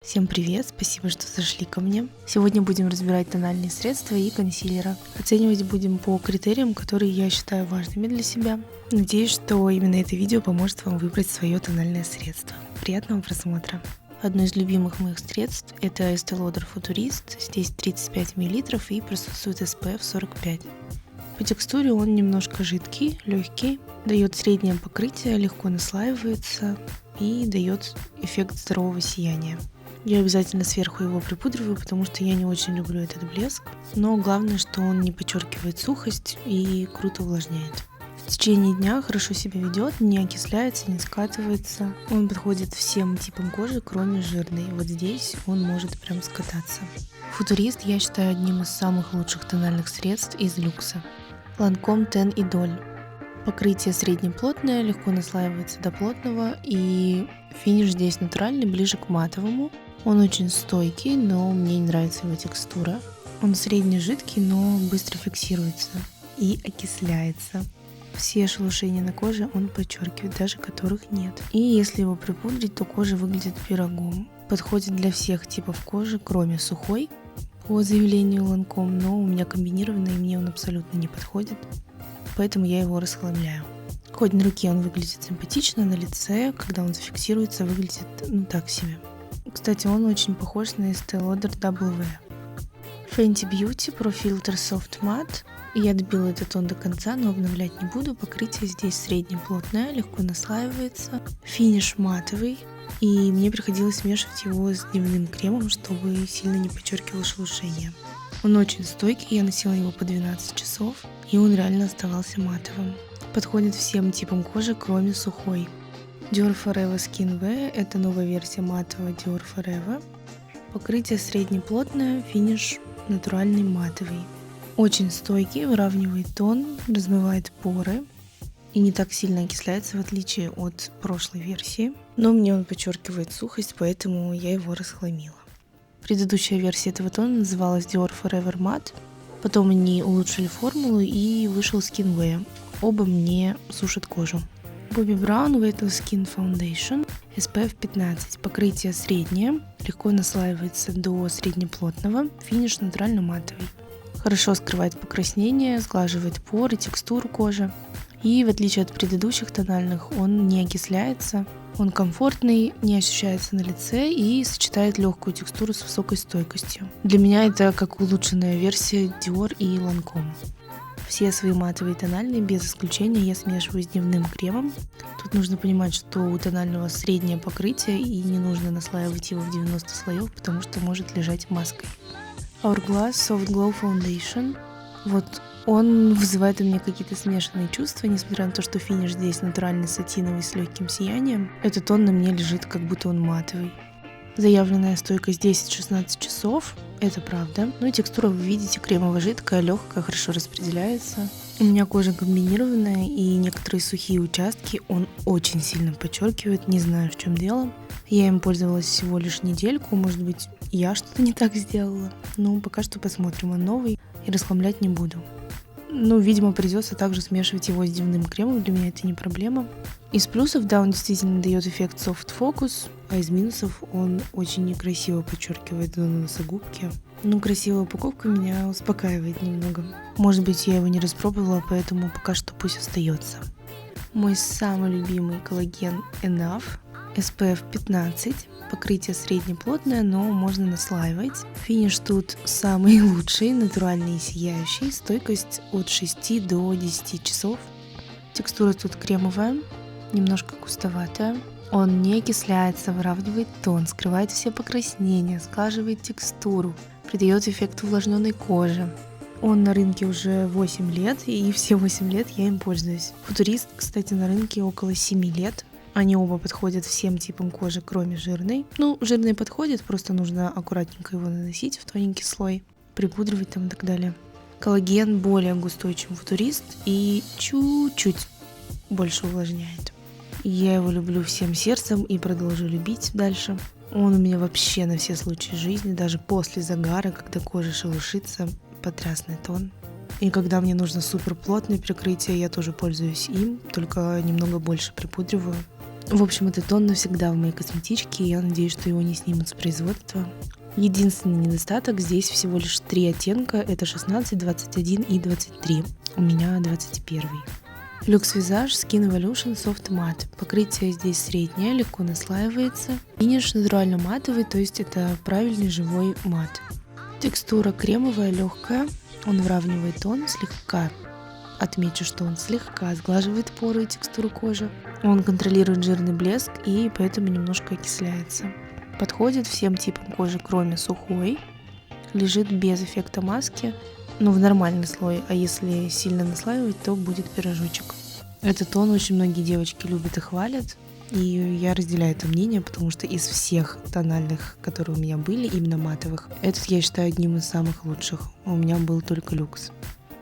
Всем привет, спасибо, что зашли ко мне. Сегодня будем разбирать тональные средства и консилеры. Оценивать будем по критериям, которые я считаю важными для себя. Надеюсь, что именно это видео поможет вам выбрать свое тональное средство. Приятного просмотра! Одно из любимых моих средств – это Estée Lauder Futurist. Здесь 35 мл и присутствует SPF 45. По текстуре он немножко жидкий, легкий, дает среднее покрытие, легко наслаивается и дает эффект здорового сияния. Я обязательно сверху его припудриваю, потому что я не очень люблю этот блеск. Но главное, что он не подчеркивает сухость и круто увлажняет. В течение дня хорошо себя ведет, не окисляется, не скатывается. Он подходит всем типам кожи, кроме жирной. Вот здесь он может прям скататься. Футурист я считаю одним из самых лучших тональных средств из люкса. Lancome Ten Idol. Покрытие среднеплотное, легко наслаивается до плотного, и финиш здесь натуральный, ближе к матовому. Он очень стойкий, но мне не нравится его текстура. Он средне-жидкий, но быстро фиксируется и окисляется. Все шелушения на коже он подчеркивает, даже которых нет. И если его припудрить, то кожа выглядит пирогом. Подходит для всех типов кожи, кроме сухой, по заявлению Lancome, но у меня комбинированный, и мне он абсолютно не подходит. Поэтому я его расхламляю. Хоть на руке он выглядит симпатично, на лице, когда он зафиксируется, выглядит так себе. Кстати, он очень похож на Estée Lauder W. Fenty Beauty Pro Filter Soft Matte. Я добила этот тон до конца, но обновлять не буду. Покрытие здесь среднеплотное, легко наслаивается. Финиш матовый. И мне приходилось смешивать его с дневным кремом, чтобы сильно не подчеркивало шелушение. Он очень стойкий, я носила его по 12 часов, и он реально оставался матовым. Подходит всем типам кожи, кроме сухой. Dior Forever Skin Wear – это новая версия матового Dior Forever. Покрытие среднеплотное, финиш натуральный матовый. Очень стойкий, выравнивает тон, размывает поры и не так сильно окисляется, в отличие от прошлой версии. Но мне он подчеркивает сухость, поэтому я его расхламила. Предыдущая версия этого тона называлась Dior Forever Matte. Потом они улучшили формулу и вышел Skin Wear. Оба мне сушат кожу. Bobbi Brown Weightless Skin Foundation SPF 15. Покрытие среднее, легко наслаивается до среднеплотного, финиш натурально матовый. Хорошо скрывает покраснение, сглаживает поры, текстуру кожи. И в отличие от предыдущих тональных, он не окисляется. Он комфортный, не ощущается на лице и сочетает легкую текстуру с высокой стойкостью. Для меня это как улучшенная версия Dior и Lancome. Все свои матовые тональные, без исключения, я смешиваю с дневным кремом. Тут нужно понимать, что у тонального среднее покрытие и не нужно наслаивать его в 90 слоев, потому что может лежать маской. Hourglass Soft Glow Foundation. Вот он вызывает у меня какие-то смешанные чувства, несмотря на то, что финиш здесь натуральный сатиновый с легким сиянием. Этот тон на мне лежит, как будто он матовый. Заявленная стойкость 10-16 часов, это правда. Но текстура, вы видите, кремово-жидкая, легкая, хорошо распределяется. У меня кожа комбинированная, и некоторые сухие участки он очень сильно подчеркивает, не знаю, в чем дело. Я им пользовалась всего лишь недельку, может быть, я что-то не так сделала. Но пока что посмотрим, он новый, и расхламлять не буду. Видимо, придется также смешивать его с дневным кремом, для меня это не проблема. Из плюсов, да, он действительно дает эффект soft focus, а из минусов он очень некрасиво подчеркивает зону носогубки. Красивая упаковка меня успокаивает немного. Может быть, я его не распробовала, поэтому пока что пусть остается. Мой самый любимый коллаген Enough SPF 15. Покрытие среднеплотное, но можно наслаивать. Финиш тут самый лучший, натуральный и сияющий. Стойкость от 6 до 10 часов. Текстура тут кремовая, немножко густоватая. Он не окисляется, выравнивает тон, скрывает все покраснения, сглаживает текстуру, придает эффект увлажненной кожи. Он на рынке уже 8 лет, и все 8 лет я им пользуюсь. Футурист, кстати, на рынке около 7 лет. Они оба подходят всем типам кожи, кроме жирной. Жирной подходит, просто нужно аккуратненько его наносить в тоненький слой, припудривать там и так далее. Коллаген более густой, чем футурист, и чуть-чуть больше увлажняет. Я его люблю всем сердцем и продолжу любить дальше. Он у меня вообще на все случаи жизни, даже после загара, когда кожа шелушится, потрясный тон. И когда мне нужно супер плотное прикрытие, я тоже пользуюсь им, только немного больше припудриваю. В общем, этот тон навсегда в моей косметичке, и я надеюсь, что его не снимут с производства. Единственный недостаток: здесь всего лишь 3 оттенка, это 16, 21 и 23. У меня 21. Luxe Visage Skin Evolution Soft Matte. Покрытие здесь среднее, легко наслаивается. Финиш натурально матовый, то есть это правильный живой мат. Текстура кремовая, легкая. Он выравнивает тон слегка. Отмечу, что он слегка сглаживает поры и текстуру кожи. Он контролирует жирный блеск и поэтому немножко окисляется. Подходит всем типам кожи, кроме сухой. Лежит без эффекта маски, но в нормальный слой, а если сильно наслаивать, то будет пирожочек. Этот тон очень многие девочки любят и хвалят, и я разделяю это мнение, потому что из всех тональных, которые у меня были, именно матовых, этот я считаю одним из самых лучших. У меня был только люкс.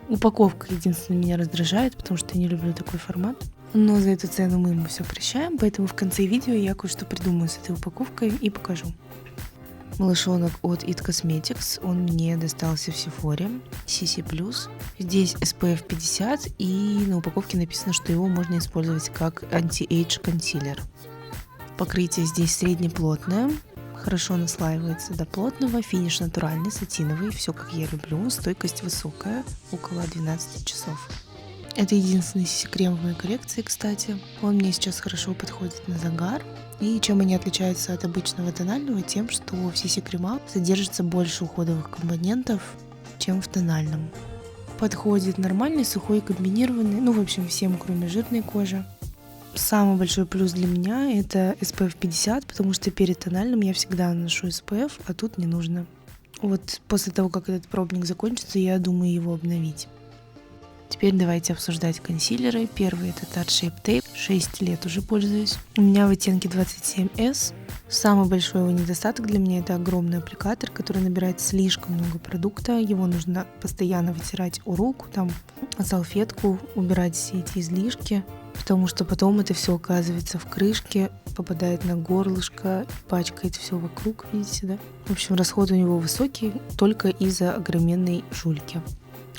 Упаковка единственное меня раздражает, потому что я не люблю такой формат. Но за эту цену мы ему все прощаем, поэтому в конце видео я кое-что придумаю с этой упаковкой и покажу. Малышонок от It Cosmetics, он мне достался в Сефоре, CC+. Здесь SPF 50, и на упаковке написано, что его можно использовать как анти-эйдж консилер. Покрытие здесь среднеплотное, хорошо наслаивается до плотного, финиш натуральный, сатиновый, все как я люблю, стойкость высокая, около 12 часов. Это единственный CC-крем в моей коллекции, кстати. Он мне сейчас хорошо подходит на загар. И чем они отличаются от обычного тонального? Тем, что в CC-кремах содержится больше уходовых компонентов, чем в тональном. Подходит нормальный, сухой, комбинированный, в общем, всем, кроме жирной кожи. Самый большой плюс для меня это SPF 50, потому что перед тональным я всегда наношу SPF, а тут не нужно. Вот после того, как этот пробник закончится, я думаю его обновить. Теперь давайте обсуждать консилеры. Первый это Tarte Shape Tape. 6 лет уже пользуюсь. У меня в оттенке 27S. Самый большой его недостаток для меня — это огромный аппликатор, который набирает слишком много продукта. Его нужно постоянно вытирать о руку, о салфетку, убирать все эти излишки, потому что потом это все оказывается в крышке, попадает на горлышко, пачкает все вокруг, видите, да? В общем, расход у него высокий только из-за огроменной жульки.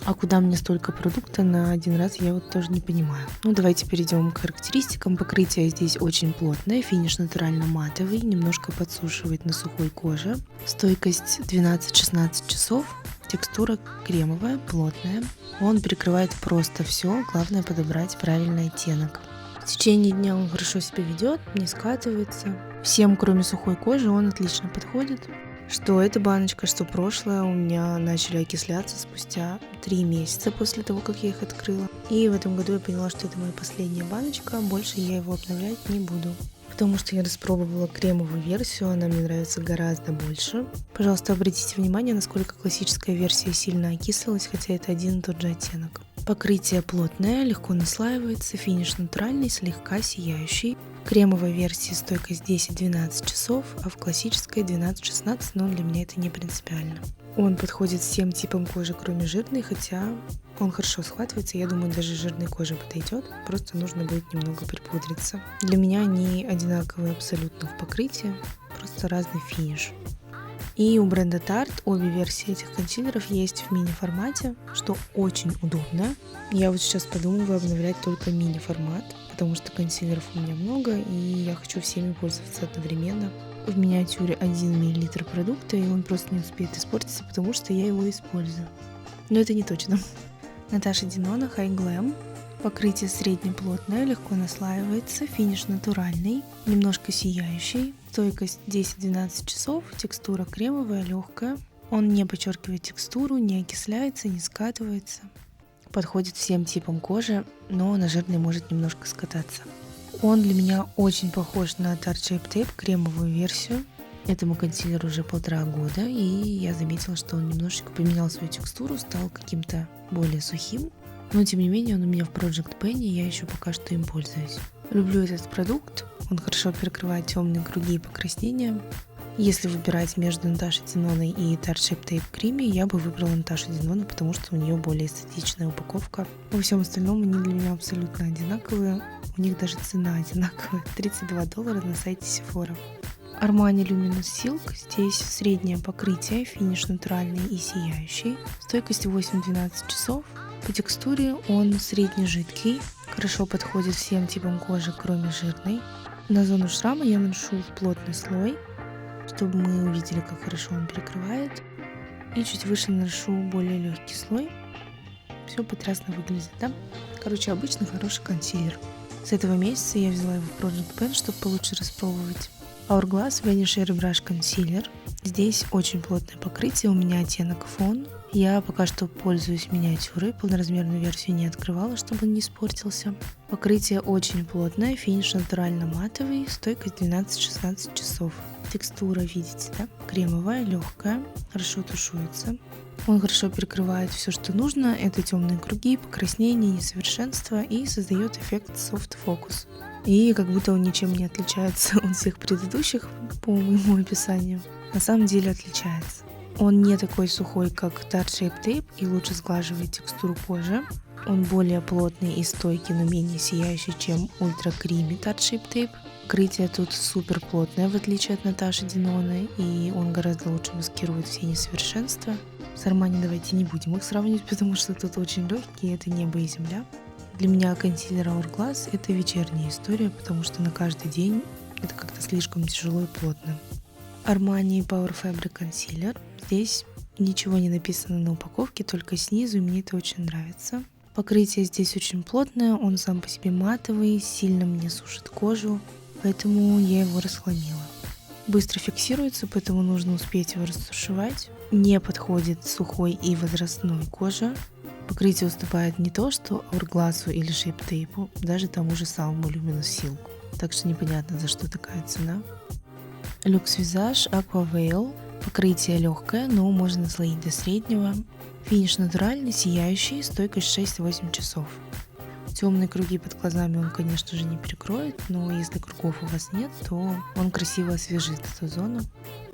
А куда мне столько продукта на один раз, я вот тоже не понимаю. Давайте перейдем к характеристикам. Покрытие здесь очень плотное, финиш натурально матовый, немножко подсушивает на сухой коже. Стойкость 12-16 часов, текстура кремовая, плотная. Он перекрывает просто все, главное подобрать правильный оттенок. В течение дня он хорошо себя ведет, не скатывается. Всем, кроме сухой кожи, он отлично подходит. Что эта баночка, что прошлая, у меня начали окисляться спустя 3 месяца после того, как я их открыла. И в этом году я поняла, что это моя последняя баночка, больше я его обновлять не буду. Потому что я распробовала кремовую версию, она мне нравится гораздо больше. Пожалуйста, обратите внимание, насколько классическая версия сильно окислилась, хотя это один и тот же оттенок. Покрытие плотное, легко наслаивается, финиш натуральный, слегка сияющий. В кремовой версии стойкость 10-12 часов, а в классической 12-16, но для меня это не принципиально. Он подходит всем типам кожи, кроме жирной, хотя он хорошо схватывается, я думаю, даже жирной коже подойдет, просто нужно будет немного припудриться. Для меня они одинаковые абсолютно в покрытии, просто разный финиш. И у бренда Tarte обе версии этих консилеров есть в мини-формате, что очень удобно. Я вот сейчас подумываю обновлять только мини-формат, потому что консилеров у меня много, и я хочу всеми пользоваться одновременно. В миниатюре 1 мл продукта, и он просто не успеет испортиться, потому что я его использую. Но это не точно. Наташа Денона High Glam. Покрытие среднеплотное, легко наслаивается, финиш натуральный, немножко сияющий. Стойкость 10-12 часов, текстура кремовая, легкая. Он не подчеркивает текстуру, не окисляется, не скатывается. Подходит всем типам кожи, но на жирной может немножко скататься. Он для меня очень похож на Tarte Shape Tape, кремовую версию. Этому консилеру уже 1,5 года, и я заметила, что он немножечко поменял свою текстуру, стал каким-то более сухим. Но тем не менее он у меня в Project Penny, я еще пока что им пользуюсь. Люблю этот продукт, он хорошо перекрывает темные круги и покраснения. Если выбирать между Наташей Деноной и Tarte Shape Tape Creamy, я бы выбрала Наташу Денону, потому что у нее более эстетичная упаковка. Во всем остальном они для меня абсолютно одинаковые, у них даже цена одинаковая, $32 на сайте Sephora. Armani Luminous Silk, здесь среднее покрытие, финиш натуральный и сияющий, стойкость 8-12 часов. По текстуре он средне-жидкий, хорошо подходит всем типам кожи, кроме жирной. На зону шрама я наношу плотный слой, чтобы мы увидели, как хорошо он перекрывает. И чуть выше наношу более легкий слой. Все потрясно выглядит, да? Короче, обычный хороший консилер. С этого месяца я взяла его в Project Pen, чтобы получше распробовать. Hourglass Vanish Airbrush Concealer. Здесь очень плотное покрытие, у меня оттенок фон. Я пока что пользуюсь миниатюрой, полноразмерную версию не открывала, чтобы он не испортился. Покрытие очень плотное, финиш натурально матовый, стойкость 12-16 часов. Текстура, видите, да? Кремовая, легкая, хорошо тушуется. Он хорошо перекрывает все, что нужно. Это темные круги, покраснения, несовершенства и создает эффект soft focus. И как будто он ничем не отличается от всех предыдущих по моему описанию. На самом деле отличается. Он не такой сухой, как Tarte Shape Tape и лучше сглаживает текстуру кожи. Он более плотный и стойкий, но менее сияющий, чем Ultra Creamy Tarte Shape Tape. Покрытие тут супер плотное, в отличие от Наташи Деноны, и он гораздо лучше маскирует все несовершенства. С Armani давайте не будем их сравнивать, потому что тут очень легкие, это небо и земля. Для меня консилер Hourglass это вечерняя история, потому что на каждый день это как-то слишком тяжело и плотно. Armani Power Fabric Concealer. Здесь ничего не написано на упаковке, только снизу, и мне это очень нравится. Покрытие здесь очень плотное, он сам по себе матовый, сильно мне сушит кожу, поэтому я его расхламила. Быстро фиксируется, поэтому нужно успеть его растушевать. Не подходит сухой и возрастной коже. Покрытие уступает не то, что Hourglass или Shape Tape, даже тому же самому Luminous Silk. Так что непонятно, за что такая цена. Luxe Visage Aqua Veil. Покрытие легкое, но можно наслоить до среднего. Финиш натуральный, сияющий, стойкость 6-8 часов. Темные круги под глазами он, конечно же, не перекроет, но если кругов у вас нет, то он красиво освежит эту зону.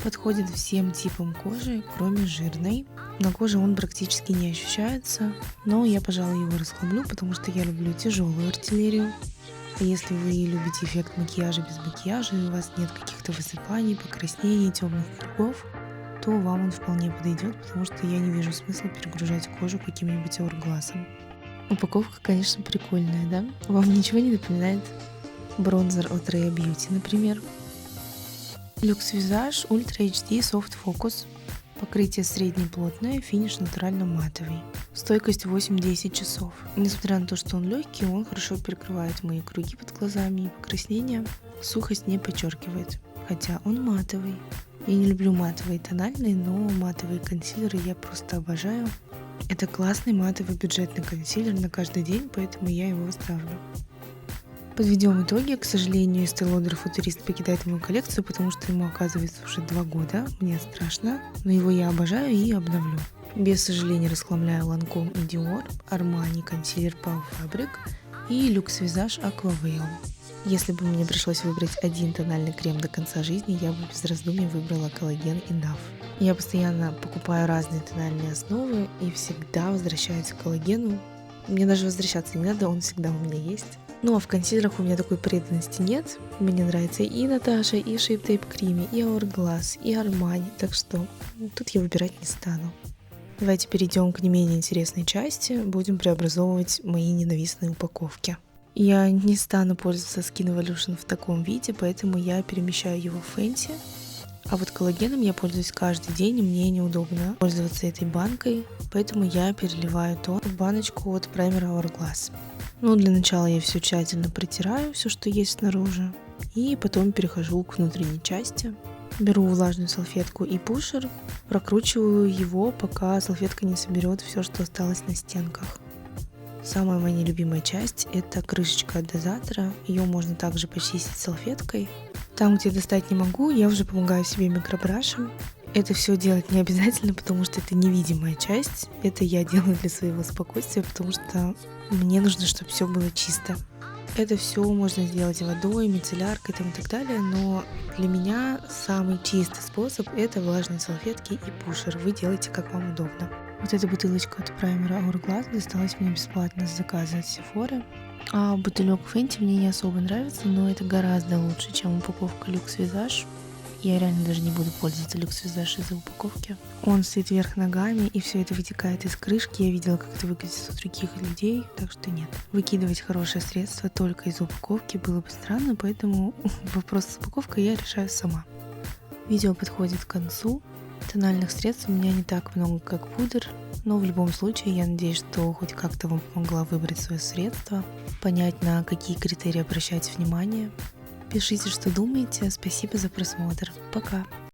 Подходит всем типам кожи, кроме жирной. На коже он практически не ощущается, но я, пожалуй, его расхламлю, потому что я люблю тяжелую артиллерию. А если вы любите эффект макияжа без макияжа, и у вас нет каких-то высыпаний, покраснений, темных кругов, то вам он вполне подойдет, потому что я не вижу смысла перегружать кожу каким-нибудь Hourglass'ом. Упаковка, конечно, прикольная, да? Вам ничего не напоминает бронзер от Rare Beauty, например? Luxe Visage Ultra HD Soft Focus. Покрытие среднеплотное, финиш натурально матовый. Стойкость 8-10 часов. Несмотря на то, что он легкий, он хорошо перекрывает мои круги под глазами и покраснения. Сухость не подчеркивает, хотя он матовый. Я не люблю матовые тональные, но матовые консилеры я просто обожаю. Это классный матовый бюджетный консилер на каждый день, поэтому я его ставлю. Подведем итоги. К сожалению, Estee Lauder Futurist покидает мою коллекцию, потому что ему, оказывается, уже 2 года. Мне страшно, но его я обожаю и обновлю. Без сожаления расхламляю Lancome и Dior, Armani консилер Power Fabric и Luxe Visage Aqua Veil. Если бы мне пришлось выбрать один тональный крем до конца жизни, я бы без раздумий выбрала коллаген и NAF. Я постоянно покупаю разные тональные основы и всегда возвращаюсь к коллагену. Мне даже возвращаться не надо, он всегда у меня есть. Ну а в консилерах у меня такой преданности нет. Мне нравится и Наташа, и Shape Tape Creamy, и Hourglass, и Armani, так что тут я выбирать не стану. Давайте перейдем к не менее интересной части. Будем преобразовывать мои ненавистные упаковки. Я не стану пользоваться Skin Evolution в таком виде, поэтому я перемещаю его в Fenty. А вот коллагеном я пользуюсь каждый день, и мне неудобно пользоваться этой банкой, поэтому я переливаю тон в баночку от праймера Hourglass. Ну, для начала я все тщательно протираю, все, что есть снаружи, и потом перехожу к внутренней части. Беру влажную салфетку и пушер, прокручиваю его, пока салфетка не соберет все, что осталось на стенках. Самая моя нелюбимая часть – это крышечка от дозатора. Ее можно также почистить салфеткой. Там, где достать не могу, я уже помогаю себе микробрашем. Это все делать не обязательно, потому что это невидимая часть. Это я делаю для своего спокойствия, потому что мне нужно, чтобы все было чисто. Это все можно сделать водой, мицелляркой и так далее, но для меня самый чистый способ – это влажные салфетки и пушер. Вы делаете, как вам удобно. Вот эта бутылочка от праймера Hourglass досталась мне бесплатно с заказа от Sephora. А бутылек Fenty мне не особо нравится, но это гораздо лучше, чем упаковка Luxe Visage. я реально даже не буду пользоваться Люкс Визаж из-за упаковки. Он стоит вверх ногами, и все это вытекает из крышки. Я видела, как это выглядит у других людей, так что нет. Выкидывать хорошее средство только из упаковки было бы странно, поэтому вопрос с упаковкой я решаю сама. Видео подходит к концу. Тональных средств у меня не так много, как пудр, но в любом случае я надеюсь, что хоть как-то вам помогла выбрать свое средство, понять, на какие критерии обращать внимание. Пишите, что думаете. Спасибо за просмотр. Пока!